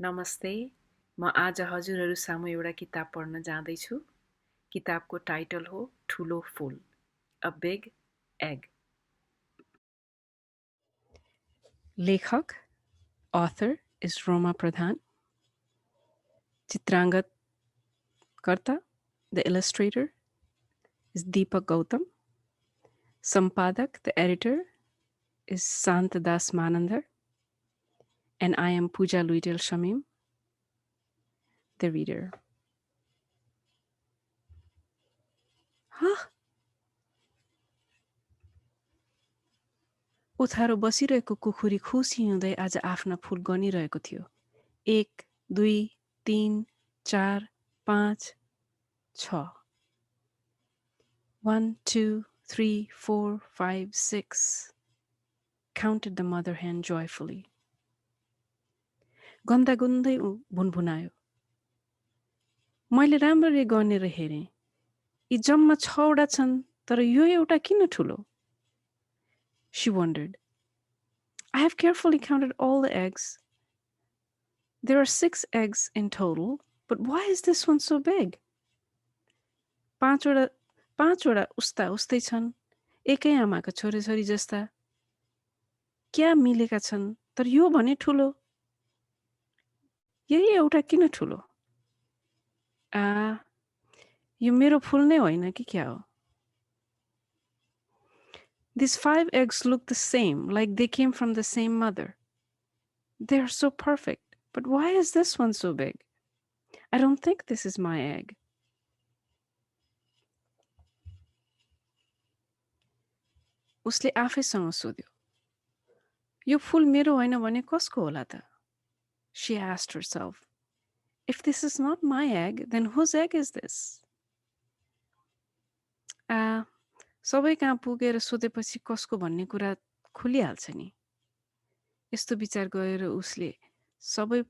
नमस्ते, म आज हजुरहरू सामु एउटा किताब पढ्न जाँदैछु। किताबको टाइटल हो ठुलो फुल, अ बिग एग। लेखक author is Roma Pradhan. Chitrangat Karta, the illustrator, is Deepak Gautam. Sampadak, the editor, is Santadas Manandar. And I am Pooja Luitel Shamim, the reader. उथारो बसिरहेको कुखुरी खुसी हुँदै आज आफ्ना फूल गनिरहेको थियो। 1, 2, 3, 4, 5, 6. 1, 2, 3, 4, 5, 6, counted the mother hen joyfully. गन्दा गुन्दै भुनभुनायो। मैले राम्ररी गनेर हेरेँ। यी जम्मा 6 वटा छन्, तर यो एउटा किन ठुलो? She wondered. I have carefully counted all the eggs. There are 6 eggs in total, but why is this one so big? 5 वटा उस्ता उस्तै छन्, एकै आमाका छोरीछोरी जस्ता। क्या मिलेका छन्, तर यो भने ठुलो? यही एउटा किन ठुलो? यो मेरो फूल नै होइन कि क्या हो? These 5 eggs look the same, like they came from the same mother. They are so perfect, but why is this one so big? I don't think this is my egg. उसले आफैसँग सोध्यो, यो फूल मेरो होइन भने कसको होला त? She asked herself, if this is not my egg, then whose egg is this? सबै कहाँ पुगेर सोधेपछि कसको भन्ने कुरा खुलिहाल्छ नि। यस्तो विचार गरेर उसले सबै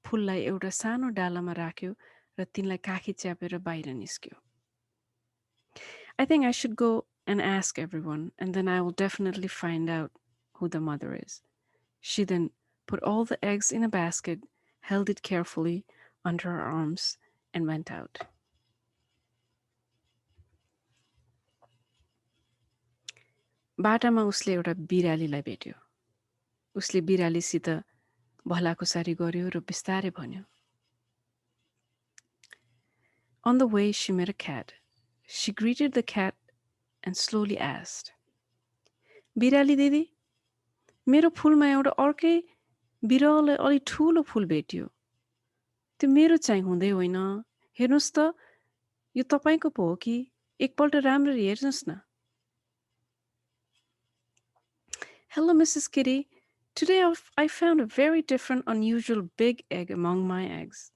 फूललाई एउटा सानो डालामा राख्यो र तिनलाई काखी च्यापेर बाहिर निस्क्यो। I think I should go and ask everyone, and then I will definitely find out who the mother is. She then put all the eggs in a basket, held it carefully under her arms, and went out. बाटामा उसले एउटा बिरालीलाई भेट्यो। उसले बिरालीसित भलाकुसारी गर्यो र बिस्तारै भन्यो। On the way, she met a cat. She greeted the cat and slowly asked, बिराली दिदी, मेरो फूलमा एउटा अर्कै बिरहलाई अलि ठुलो फूल भेट्यो। त्यो मेरो चाहिँ हुँदै होइन। हेर्नुस् त, यो तपाईको पो हो कि? एकपल्ट राम्ररी हेर्नुस् न। Hello, Mrs. Kitty. Today I found a very different, unusual big egg among my eggs.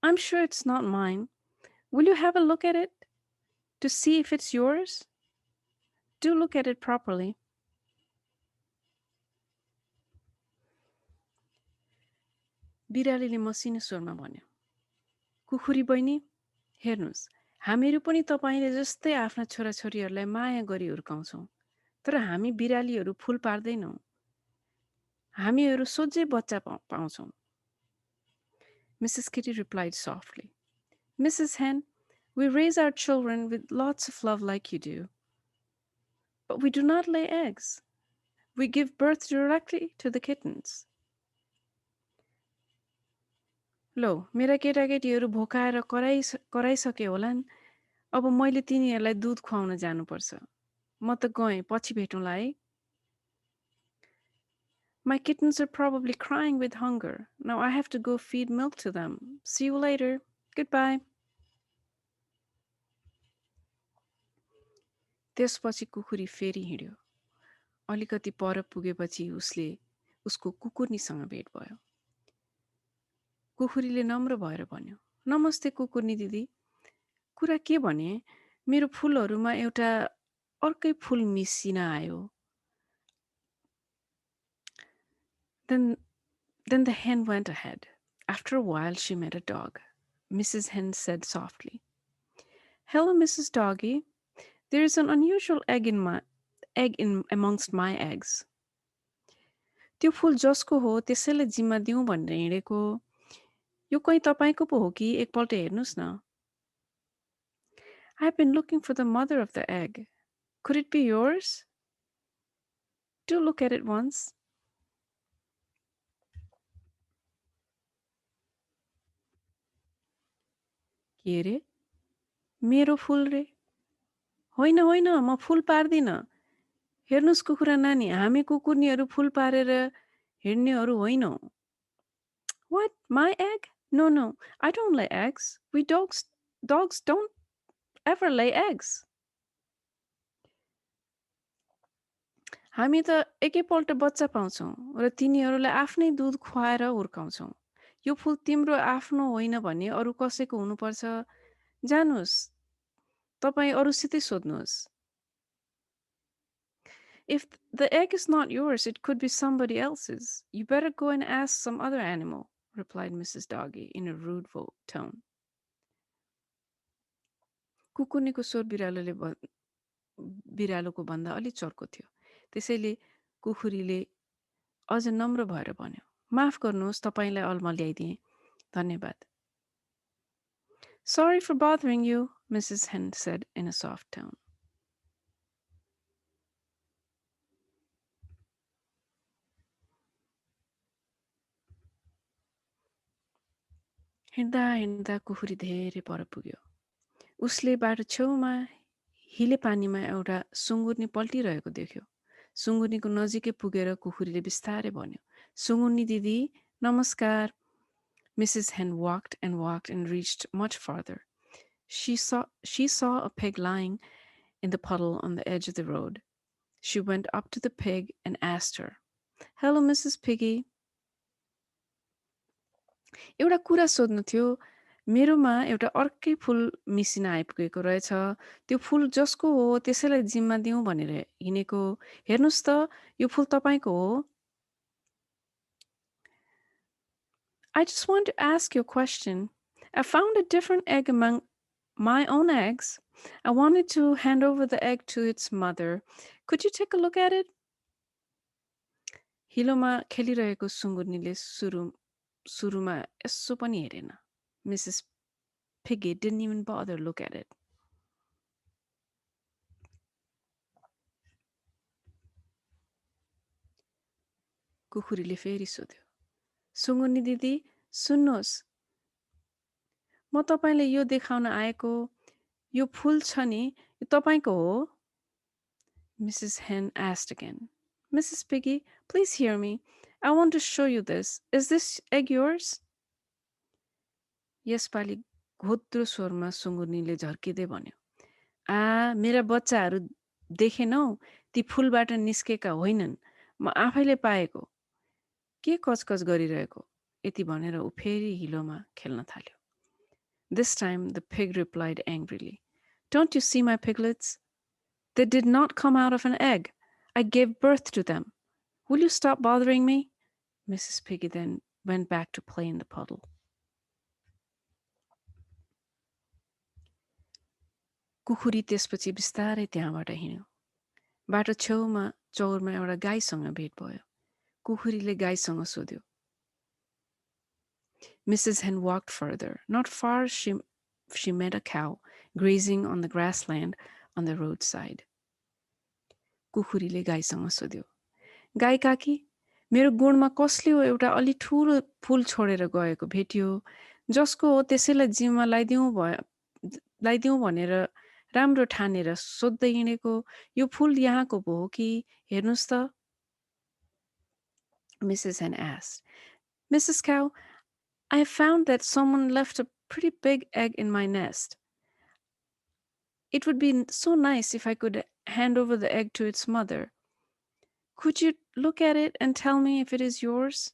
I'm sure it's not mine. Will you have a look at it to see if it's yours? Do look at it properly. बिरालीले मसिनो स्वरमा भन्यो, कुखुरी बहिनी, हेर्नुस्, हामीहरू पनि तपाईले जस्तै आफ्ना छोराछोरीहरूलाई माया गरी हुर्काउँछौँ, तर हामी बिरालीहरू फूल पार्दैनौँ। हामीहरू सोझै बच्चा पाउँछौँ। Mrs. Kitty replied softly, Mrs. Hen, we raise our children with lots of love like you do. But we do not lay eggs. We give birth directly to the kittens. लो, मेरा केटाकेटीहरू भोकाएर कराइसके होलान्। अब मैले तिनीहरूलाई दूध खुवाउन जानुपर्छ। म त गएँ, पछि भेटौँला है। My kittens are probably crying with hunger. Now I have to go feed milk to them. See you later. Goodbye. त्यसपछि कुकुरी फेरि हिँड्यो। अलिकति पर पुगेपछि उसको कुकुर्नीसँग भेट भयो। कुकुरीले नम्र भएर भन्यो, नमस्ते कुकुर्नी दिदी, कुरा के भने मेरो फूलहरुमा एउटा अर्कै फूल मिसिन आयो। Then the hen went ahead. After a while, she met a dog. Mrs. Hen said softly, Hello, Mrs. Doggy. There is an unusual egg amongst my eggs. त्यो फूल जसको हो त्यसैलाई जिम्मा दिउँ भनेर हिँडेको। यो कहीँ तपाईँको पो हो कि एकपल्ट हेर्नुहोस् न. I've been looking for the mother of the egg. Could it be yours? Do look at it once. के रे? मेरो फुल रे? होइन होइन, म फुल पार्दिनँ. हेर्नुहोस् कुखुरा नानी, हामी कुकुर्नीहरू फुल पारेर हिँड्नेहरू होइनौँ. What? My egg? No, no, I don't lay eggs. Dogs don't ever lay eggs. हामी त एकैपल्ट बच्चा पाउँछौँ र तिनीहरूलाई आफ्नै दुध खुवाएर हुर्काउँछौँ. यो फुल तिम्रो आफ्नो होइन भने अरू कसैको हुनुपर्छ. जानुहोस्, तपाईँ अरूसितै सोध्नुहोस्. If the egg is not yours, it could be somebody else's. You better go and ask some other animal, replied Mrs. Doggy in a rude tone. कुकुर्नीको स्वर बिरालोको भन्दा अलि चर्को थियो. त्यसैले कुखुरीले अझ नम्र भएर भन्यो, माफ गर्नुहोस्, तपाईँलाई अल्मल्याइदिएँ. धन्यवाद. Sorry for bothering you, Mrs. Hen said in a soft tone. हिँड्दा हिँड्दा कुखुरी धेरै पर पुग्यो. उसले बाटो छेउमा हिले पानीमा एउटा सुँगुर्नी पल्टिरहेको देख्यो. सुँगुर्नीको नजिकै पुगेर कुखुरीले बिस्तारै भन्यो, सुँगुर्नी दिदी, नमस्कार. Mrs. Hen walked and reached much farther. She saw a pig lying in the puddle on the edge of the road. She went up to the pig and asked her, Hello, Mrs. Piggy. एउटा कुरा सोध्नु थियो. मेरोमा एउटा अर्कै फुल machine आइपुगेको रहेछ. त्यो फुल जसको हो त्यसैलाई जिम्मा दिउँ भनेर हिँडेको. हेर्नुहोस् त, यो फुल तपाईँको हो. I just want to ask you a question. I found a different egg among my own eggs. I wanted to hand over the egg to its mother. Could you take a look at it? हिलोमा खेलिरहेको सुँगुर्नीले सुरुमा यसो पनि हेरेन. Mrs. Piggy didn't even bother to look at it. कुखुरीले फेरि सोध्यो, सुँगुर्नी दिदी, सुन्नुहोस्, म तपाईँलाई यो देखाउन आएको. यो फुल छ नि, यो तपाईँको हो? Mrs. Hen asked again. Mrs. Piggy, please hear me. I want to show you this. Is this egg yours? यसपालि घोत्रो स्वरमा सुँगुर्नीले झर्किँदै भन्यो, मेरा बच्चाहरू देखेनौ, ती फुलबाट निस्केका होइनन्, म आफैले पाएको. के कचकच गरिरहेको? यति भनेर ऊ फेरि हिलोमा खेल्न थाल्यो. This time the pig replied angrily, Don't you see my piglets? They did not come out of an egg. I gave birth to them. Will you stop bothering me? Mrs. Piggy then went back to play in the puddle. कुखुरी त्यसपछि बिस्तारै त्यहाँबाट हिँड्यो. बाटो छेउमा चौरमा एउटा गाईसँग भेट भयो. कुखुरीले गाईसँग सोध्यो. Mrs. Hen walked further. Not far she met a cow grazing on the grassland on the roadside. कुखुरीले गाईसँग सोध्यो, गाई काकी, मेरो गुणमा कसले हो एउटा अलि ठुलो फुल छोडेर गएको भेटियो, जसको हो त्यसैलाई जिम्मा लाइदिउँ भनेर राम्रो ठानेर सोध्दै हिँडेको. यो फुल यहाँको पो हो कि? हेर्नुहोस् त. Mrs. Hen asked. Mrs. Cow, I have found that someone left a pretty big egg in my nest. It would be so nice if I could hand over the egg to its mother. Could you look at it and tell me if it is yours?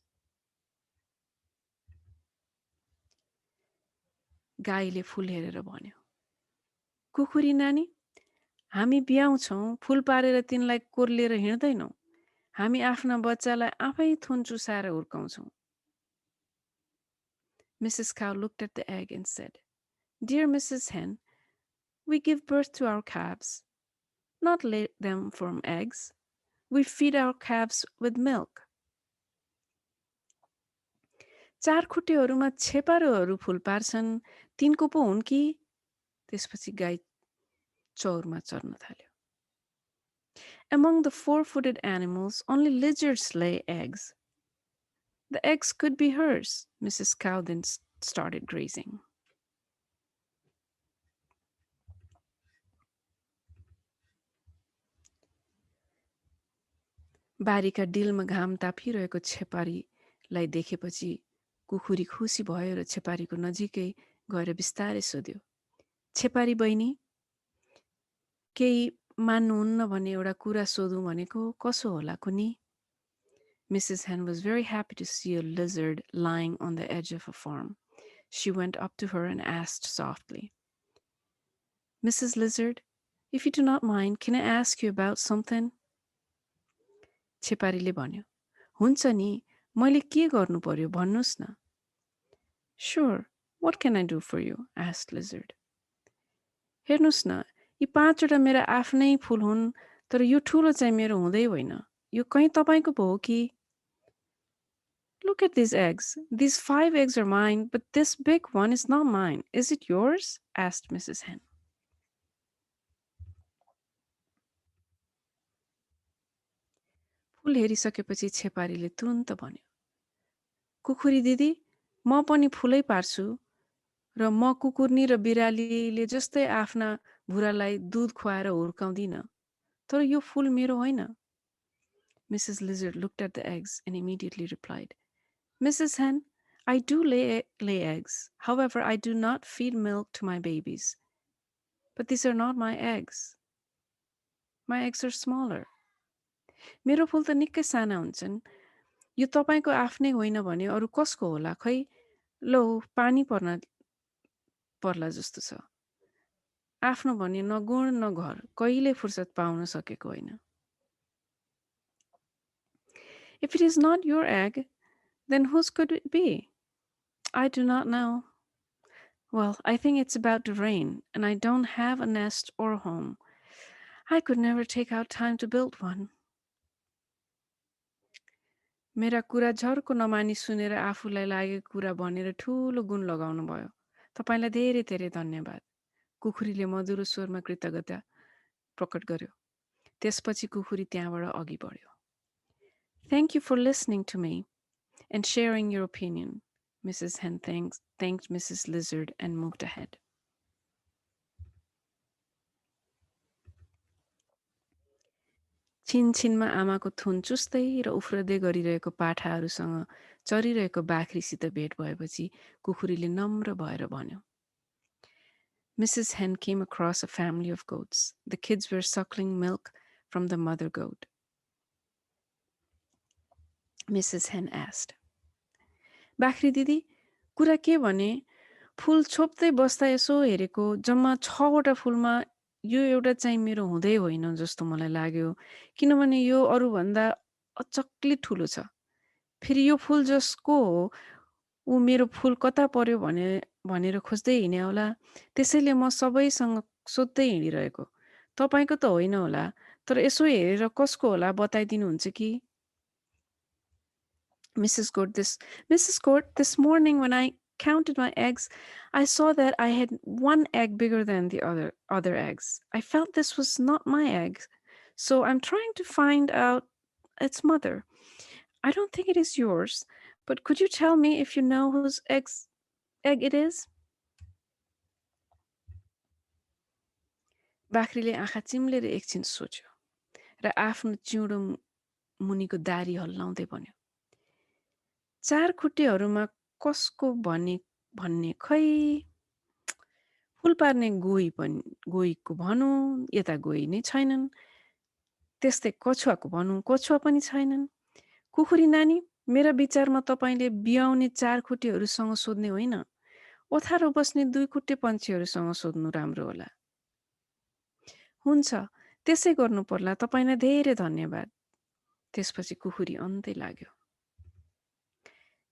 गाईले फुल हेरेर भन्यो, कुखुरी नानी, हामी बिहाउँछौँ, फुल पारेर तिनलाई कोर्लिएर हिँड्दैनौँ. हामी आफ्ना बच्चालाई आफै थुन चुसाएर हुर्काउँछौँ. Mrs. Cow looked at the egg and said, Dear Mrs. Hen, we give birth to our calves, not lay them from eggs. We feed our calves with milk. चारखुट्टेहरूमा छेपारोहरू फुल पार्छन्, तिनको पो हुन् कि? त्यसपछि गाई चौरमा चर्न थाल्यो. Among the four-footed animals, only lizards lay eggs. The eggs could be hers. Mrs. Cow then started grazing. बारीका डिलमा घाम तापिरहेको छेपारीलाई देखेपछि कुखुरी खुसी भयो र छेपारीको नजिकै गएर बिस्तारै सोध्यो, छेपारी बहिनी, केही मान्नुहुन्न भने एउटा कुरा सोधौँ भनेको, कसो होला कुनी? Mrs. Hen was very happy to see a lizard lying on the edge of a farm. She went up to her and asked softly, Mrs. Lizard, if you do not mind, can I ask you about something? छेपारीले भन्यो, हुन्छ नि, मैले के गर्नु पर्यो भन्नुहोस् न. Sure, what can I do for you? asked Lizard. हेर्नुहोस् न, यी 5वटा मेरा आफ्नै फुल हुन्, तर यो ठुलो चाहिँ मेरो हुँदै होइन. यो कहीँ तपाईँको पो हो कि? Look at these eggs. These 5 eggs are mine, but this big one is not mine. Is it yours? asked Mrs. Hen. फुल हेरिसकेपछि छेपारीले तुरुन्त भन्यो, कुखुरी दिदी, म पनि फुलै पार्छु र म कुकुर्नी र बिरालीले जस्तै आफ्ना भुरालाई दूध खुवाएर हुर्काउँदिन. तर यो फुल मेरो होइन. Mrs. Lizard looked at the eggs and immediately replied, Mrs. Hen, I do lay eggs. However, I do not feed milk to my babies. But these are not my eggs. My eggs are smaller. मेरो फुल त निकै साना हुन्छन्. यो तपाईँको आफ्नै होइन भने अरू कसको होला खै? लो, पानी पर्ला जस्तो छ. आफ्नो भने न गुण न घर, कहिले फुर्सद पाउन सकेको होइन. If it is not your egg, then whose could it be? I do not know. Well, I think it's about to rain, and I don't have a nest or a home. I could never take out time to build one. मेरा कुरा झर्को नमानी सुनेर आफूलाई लागेको कुरा भनेर ठुलो गुण लगाउनु भयो. तपाईलाई धेरै धेरै धन्यवाद. कुखुरीले मधुरो स्वरमा कृतज्ञता प्रकट गर्यो. त्यसपछि कुखुरी त्यहाँबाट अघि बढ्यो. Thank you for listening to me and sharing your opinion. Mrs. Hen thanked Mrs. Lizard and moved ahead. छिनछिनमा आमाको थुन चुस्दै र उफ्रदै गरिरहेको पाठाहरूसँग चरिरहेको बाख्रीसित भेट भएपछि कुखुरीले नम्र भएर भन्यो, Mrs. Hen came across a family of goats. The kids were suckling milk from the mother goat. Mrs. Hen asked, बाख्री दिदी, कुरा के भने? फुल छोप्दै बस्दा यसो हेरेको जम्मा 6वटा फुलमा यो एउटा चाहिँ मेरो हुँदै होइन जस्तो मलाई लाग्यो, किनभने यो अरूभन्दा अचक्ली ठुलो छ. फेरि यो फुल जसको हो ऊ मेरो फुल कता पर्यो भनेर खोज्दै हिँड्या होला. त्यसैले म सबैसँग सोध्दै हिँडिरहेको. तपाईँको त होइन होला, तर यसो हेरेर कसको होला बताइदिनुहुन्छ कि? Mrs. Goat, this morning when I counted my eggs, I saw that I had one egg bigger than the other eggs. I felt this was not my egg, so I'm trying to find out its mother. I don't think it is yours, but could you tell me if you know whose egg it is? बाख्रीले आँखा चिम्लेर एकछिन सोच्यो र आफ्नो चिउँडो मुनिको दारी हल्लाउँदै भन्यो, चार खुट्टेहरूमा कसको भन्ने खै, फुल पार्ने गोहीको भनौँ, यता गोही नै छैनन्. त्यस्तै कछुवाको भनौँ, कछुवा पनि छैनन्. कुखुरी नानी, मेरा विचारमा तपाईँले बिहाउने 4 खुट्टेहरूसँग सोध्ने होइन, ओथारो बस्ने 2 खुट्टे पन्छीहरूसँग सोध्नु राम्रो होला. हुन्छ, त्यसै गर्नु पर्ला. तपाईलाई धेरै धन्यवाद. त्यसपछि कुखुरी अन्तै लाग्यो.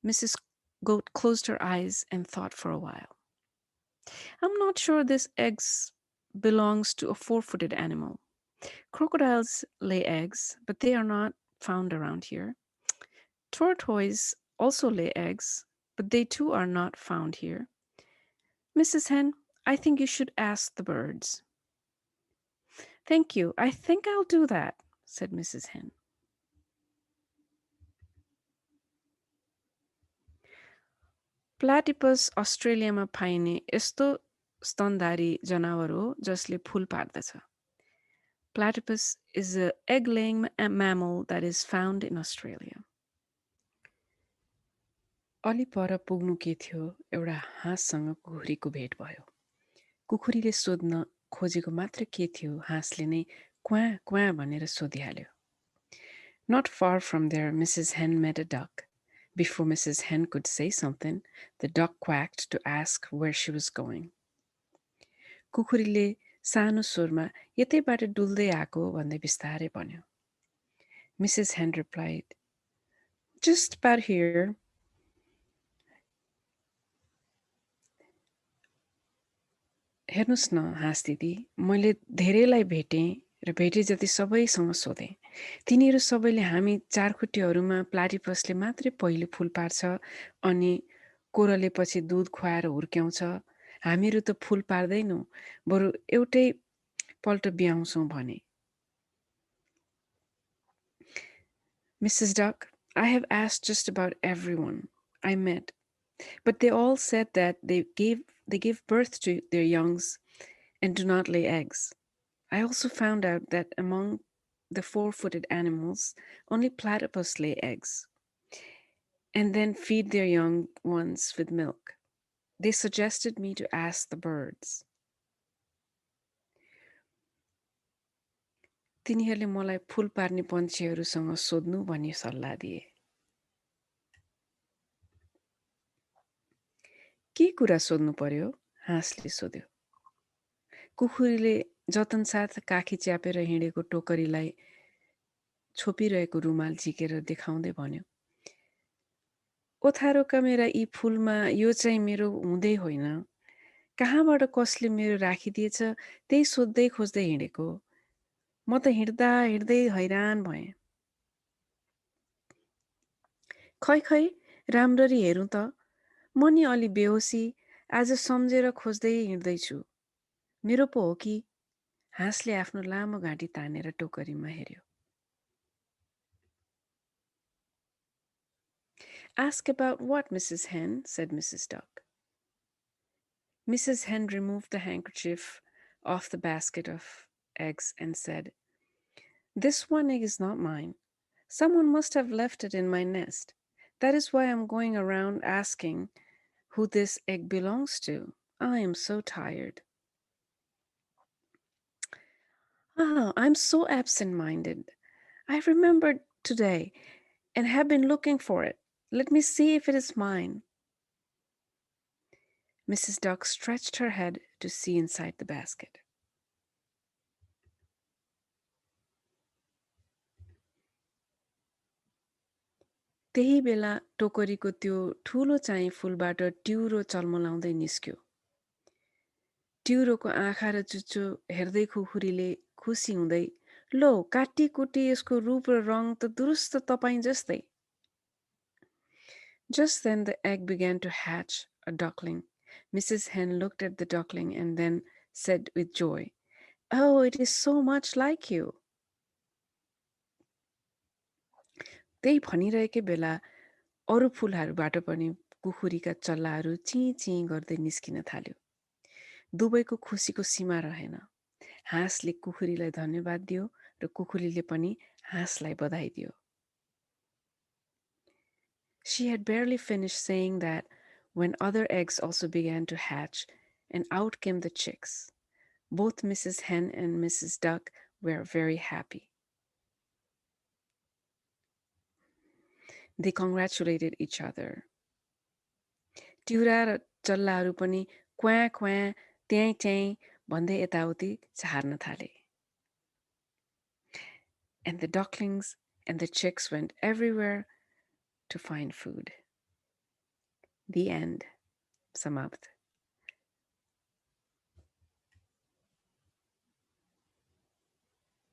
Mrs. Goat closed her eyes and thought for a while. I'm not sure this egg belongs to a 4-footed animal. Crocodiles lay eggs, but they are not found around here. Tortoises also lay eggs, but they too are not found here. Mrs. Hen, I think you should ask the birds. Thank you. I think I'll do that, said Mrs. Hen. Platypus अस्ट्रेलियामा पाइने यस्तो स्तनधारी जनावर हो जसले फूल पार्दछ. Platypus is an egg-laying mammal that is found in Australia. अलि पर पुग्नु के थियो एउटा हाँससँग कुखुरीको भेट भयो. कुखुरीले सोध्न खोजेको मात्र के थियो हाँसले नै क्वाँ क्वाँ भनेर सोधिहाल्यो. Not far from there, Mrs. Hen met a duck. Before Mrs. Hen could say something, the duck quacked to ask where she was going. कुखुरीले सानो स्वरमा यतैबाट डुल्दै आएको भन्दै बिस्तारै भन्यो. Mrs. Hen replied, just about here. हेर्नुहोस् न हाँस दिदी, मैले धेरैलाई भेटेँ र भेटे जति सबैसँग सोधेँ. तिनीहरू सबैले हामी चारखुट्टेहरूमा प्लाटिपसले मात्रै पहिले फुल पार्छ अनि कोरले पछि दुध खुवाएर हुर्क्याउँछ. हामीहरू त फुल पार्दैनौँ, बरु एउटै पल्ट बिहाउँछौँ भने. Mrs. Duck, I have asked just about everyone I met, but they all said that they give birth to their youngs and do not lay eggs. I also found out that among the four-footed animals, only platypus lay eggs and then feed their young ones with milk. They suggested me to ask the birds. तिनीहरूले मलाई फुल पार्ने पन्छीहरूसँग सोध्नु भनी सल्लाह दिए. के कुरा सोध्नु पर्यो? हाँसले सोध्यो. कुखुरीले जतनसाथ काखी च्यापेर हिँडेको टोकरीलाई छोपिरहेको रुमाल झिकेर देखाउँदै भन्यो. ओथारोका मेरा यी फुलमा यो चाहिँ मेरो हुँदै होइन. कहाँबाट कसले मेरो राखिदिएछ त्यही सोध्दै खोज्दै हिँडेको. म त हिँड्दा हिँड्दै हैरान भएँ. खै खै राम्ररी हेरौँ त, म नि अलि बेहोसी आज सम्झेर खोज्दै हिँड्दैछु. मेरो पो हो कि? हाँसले आफ्नो लामो घाँटी तानेर टोकरीमा हेर्यो. Ask about what, Mrs. Hen? said Mrs. Duck. Mrs. Hen removed the handkerchief off the basket of eggs and said, this one egg is not mine. Someone must have left it in my nest. That is why I'm going around asking who this egg belongs to. I am so tired. I'm so absent-minded. I remembered today and have been looking for it. Let me see if it is mine. Mrs. Duck stretched her head to see inside the basket. त्यही बेला टोकरीको त्यो ठुलो चाहिँ फुलबाट ट्युरो चल्मलाउँदै निस्क्यो. ट्युरोको आँखा र चुच्चो हेर्दै खुखुरीले खुसी हुँदै, लो काटी कुटी यसको रूप र रङ त दुरुस्त तपाईं जस्तै. Just then the egg began to hatch a duckling. Mrs. Hen looked at the duckling and then said with joy, oh, it is so much like you. त्यही भनिरहेकै बेला अरू फुलहरूबाट पनि कुखुरीका चल्लाहरू चिँ चिँ गर्दै निस्किन थाल्यो. दुवैको खुसीको सीमा रहेन. हाँसले कुखुरीलाई धन्यवाद दियो र कुखुरीले पनि हाँसलाई बधाई दियो. She had barely finished saying that when other eggs also began to hatch, and out came the chicks. Both Mrs. Hen and Mrs. Duck were very happy. They congratulated each other. ट्युरा र चल्लाहरू पनि क्वाँ क्वाँ त्यहीँ त्यहीँ भन्दै यताउति झार्न थाले. And the ducklings and the chicks went everywhere to find food. The end. समाप्त.